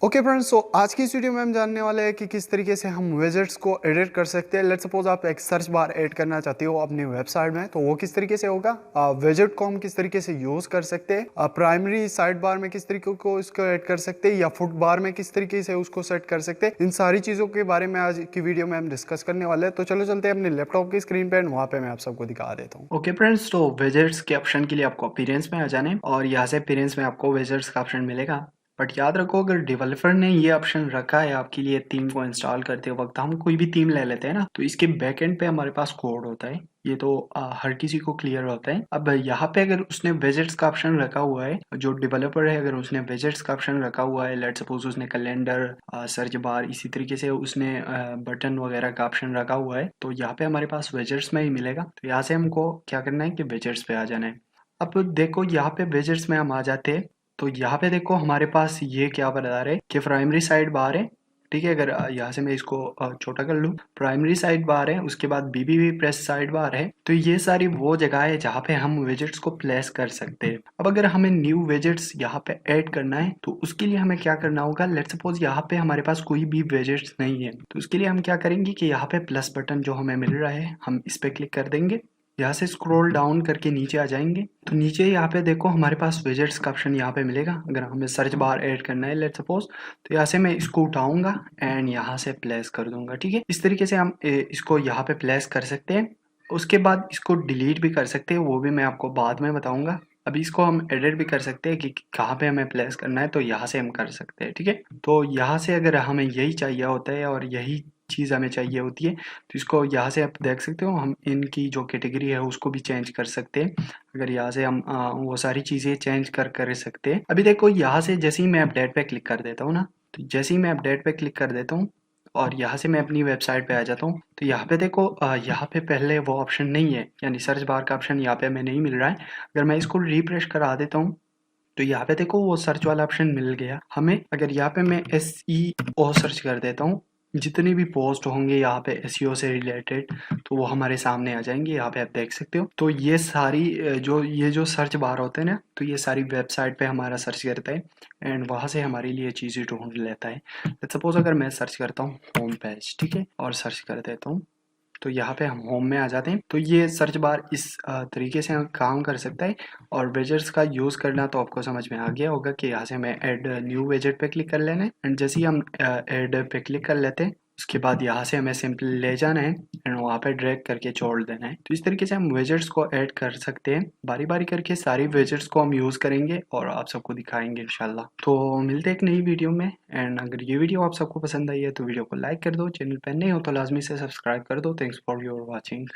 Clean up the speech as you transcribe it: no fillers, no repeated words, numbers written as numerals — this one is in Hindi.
ओके फ्रेंड्स, सो आज की इस वीडियो में हम जानने वाले हैं कि किस तरीके से हम विजेट्स को एडिट कर सकते हैं। लेट्स सपोज आप एक सर्च बार ऐड करना चाहते हो अपनी वेबसाइट में, तो वो किस तरीके से होगा। विजेट को हम किस तरीके से यूज कर सकते हैं, प्राइमरी साइड बार में किस तरीके को इसको ऐड कर सकते हैं, या फुट बार में किस तरीके से उसको सेट कर सकते हैं। इन सारी चीजों के बारे में आज की वीडियो में हम डिस्कस करने वाले हैं। तो चलो चलते हैं अपने लैपटॉप की स्क्रीन पे, वहाँ पे मैं आप सबको दिखा देता हूँ। ओके फ्रेंड्स, तो विजेट्स के ऑप्शन के लिए आपको अपीयरेंस में आ जाना है और यहाँ से अपीयरेंस में आपको विजेट्स का ऑप्शन मिलेगा। बट याद रखो, अगर डेवलपर ने ये ऑप्शन रखा है आपके लिए थीम को इंस्टॉल करते वक्त, हम कोई भी थीम ले लेते हैं ना, तो इसके बैक एंड पे हमारे पास कोड होता है। ये तो हर किसी को क्लियर होता है। अब यहाँ पे अगर उसने विजेट्स का ऑप्शन रखा हुआ है, जो डेवलपर है, अगर उसने विजेट्स का ऑप्शन रखा हुआ है, लेट्स सपोज उसने कैलेंडर, सर्च बार, इसी तरीके से उसने बटन वगैरह का ऑप्शन रखा हुआ है, तो यहाँ पे हमारे पास विजेट्स में ही मिलेगा। तो यहाँ से हमको क्या करना है कि विजेट्स पे आ जाना है। अब देखो, यहाँ पे विजेट्स में हम आ जाते हैं, तो यहाँ पे देखो हमारे पास ये क्या बता रहे हैं कि प्राइमरी साइड बार है। ठीक है, अगर यहाँ से मैं इसको छोटा कर लूँ, प्राइमरी साइड बार है, उसके बाद बीबी प्रेस साइड बार है। तो ये सारी वो जगह है जहाँ पे हम विजेट्स को प्लेस कर सकते हैं। अब अगर हमें न्यू विजेट्स यहाँ पे ऐड करना है, तो उसके लिए हमें क्या करना होगा। लेट्स सपोज यहाँ पे हमारे पास कोई भी विजेट्स नहीं है, तो उसके लिए हम क्या करेंगे कि यहाँ पे प्लस बटन जो हमें मिल रहा है, हम इस पे क्लिक कर देंगे। यहाँ से स्क्रॉल डाउन करके नीचे आ जाएंगे, तो नीचे यहाँ पे देखो हमारे पास विजेट्स का ऑप्शन यहाँ पे मिलेगा। अगर हमें सर्च बार ऐड करना है, लेट्स सपोज, तो यहाँ से मैं इसको उठाऊंगा एंड यहाँ से प्लेस कर दूंगा। ठीक है, इस तरीके से हम इसको यहाँ पे प्लेस कर सकते हैं। उसके बाद इसको डिलीट भी कर सकते हैं, वो भी मैं आपको बाद में बताऊंगा। अभी इसको हम एडिट भी कर सकते हैं कि कहाँ पे हमें प्लेस करना है, तो यहाँ से हम कर सकते हैं। ठीक है, तो यहाँ से अगर हमें यही चाहिए होता है और यही चीज़ हमें चाहिए होती है, तो इसको यहाँ से आप देख सकते हो, हम इनकी जो कैटेगरी है उसको भी चेंज कर सकते हैं। अगर यहाँ से हम वो सारी चीज़ें चेंज कर सकते हैं। अभी देखो, यहाँ से जैसे ही मैं अपडेट पे क्लिक कर देता हूँ ना, तो जैसे ही मैं अपडेट पे क्लिक कर देता हूँ और यहाँ से मैं अपनी वेबसाइट पे आ जाता हूँ, तो यहाँ पे देखो यहाँ पे पहले वो ऑप्शन नहीं है, यानी सर्च बार का ऑप्शन यहाँ पे हमें नहीं मिल रहा है। अगर मैं इसको रिफ्रेश करा देता हूँ, तो यहाँ पे देखो वो सर्च वाला ऑप्शन मिल गया हमें। अगर यहाँ पे मैं SEO सर्च कर देता हूँ, जितने भी पोस्ट होंगे यहाँ पे SEO से रिलेटेड, तो वो हमारे सामने आ जाएंगे। यहाँ पे आप देख सकते हो, तो ये सारी जो सर्च बार होते हैं ना, तो ये सारी वेबसाइट पे हमारा सर्च करता है एंड वहाँ से हमारे लिए चीज़ें ढूंढ लेता है। सपोज अगर मैं सर्च करता हूँ होम पेज, ठीक है, और सर्च कर देता हूँ, तो यहाँ पे हम होम में आ जाते हैं। तो ये सर्च बार इस तरीके से काम कर सकता है। और वेजेट्स का यूज़ करना तो आपको समझ में आ गया होगा कि यहाँ से हमें ऐड न्यू वेजेट पे क्लिक कर लेना है एंड जैसे ही हम ऐड पे क्लिक कर लेते हैं, उसके बाद यहाँ से हमें सिंपली ले जाना है एंड वहाँ पे ड्रैग करके छोड़ देना है। तो इस तरीके से हम वेजेट्स को ऐड कर सकते हैं। बारी बारी करके सारी वेजेट्स को हम यूज़ करेंगे और आप सबको दिखाएंगे इंशाल्लाह। तो मिलते हैं एक नई वीडियो में। एंड अगर ये वीडियो आप सबको पसंद आई है तो वीडियो को लाइक कर दो, चैनल पर नए हो तो लाजमी से सब्सक्राइब कर दो। Thanks for your watching.